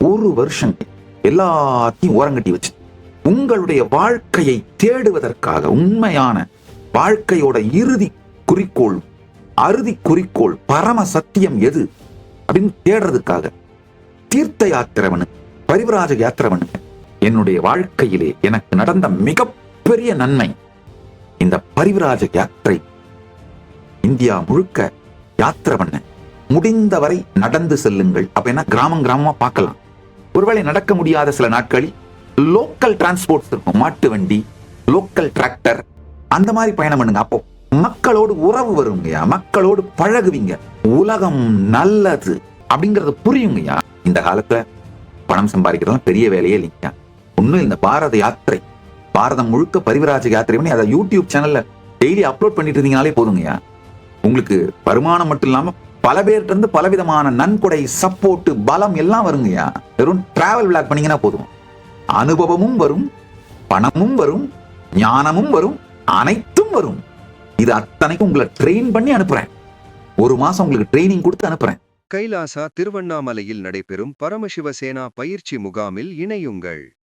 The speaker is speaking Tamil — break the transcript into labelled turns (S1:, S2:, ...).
S1: ஒரு வருஷம் எல்லாத்தையும் ஓரங்கட்டி வச்சு உங்களுடைய வாழ்க்கையை தேடுவதற்காக, உண்மையான வாழ்க்கையோட இறுதி குறிக்கோள், அறுதி குறிக்கோள், பரம சத்தியம் எது அப்படின்னு தேடுறதுக்காக தீர்த்த யாத்திரவனு, பரிவிராஜ யாத்திரவனு என்னுடைய வாழ்க்கையிலே எனக்கு நடந்த மிகப்பெரிய நன்மை. இந்த பரிவிராஜ யாத்திரை இந்தியா முழுக்க யாத்திரை பண்ண முடிந்தவரை நடந்து செல்லுங்கள். அப்ப என்ன, கிராமம் கிராமமா பார்க்கலாம். ஒருவேளை நடக்க முடியாத சில நாட்களில் லோக்கல் டிரான்ஸ்போர்ட்ஸ் இருக்கும், மாட்டு வண்டி, லோக்கல் டிராக்டர், அந்த மாதிரி பயணம் பண்ணுங்க. அப்போ மக்களோடு உறவு வருங்கய்யா, மக்களோடு பழகுவீங்க, உலகம் நல்லது அப்படிங்கறது புரியுங்கய்யா. இந்த காலத்துல பணம் சம்பாதிக்கிறதுலாம் பெரிய வேலையே இல்லைங்க. ஒன்னும் இந்த பாரத யாத்திரை, பாரதம் முழுக்க பரிவிராஜ யாத்திரை பண்ணி அதை யூடியூப் சேனல்ல டெய்லி அப்லோட் பண்ணிட்டு இருந்தீங்கனாலே போதுங்கய்யா. உங்களுக்கு வருமானம் மட்டும் இல்லாம பல பேர்கிட்ட இருந்து பலவிதமான நன்கொடை, சப்போர்ட், பலம் எல்லாம் வருங்கய்யா. வெறும் டிராவல் விளாக் பண்ணீங்கன்னா போதும். அனுபவமும் வரும், பணமும் வரும், ஞானமும் வரும், அனைத்தும் வரும். இது அத்தனைக்கும் உங்களை ட்ரெயின் பண்ணி அனுப்புறேன். ஒரு மாசம் உங்களுக்கு ட்ரைனிங் கொடுத்து அனுப்புறேன்.
S2: கைலாசா திருவண்ணாமலையில் நடைபெறும் பரமசிவசேனா பயிற்சி முகாமில் இணையுங்கள்.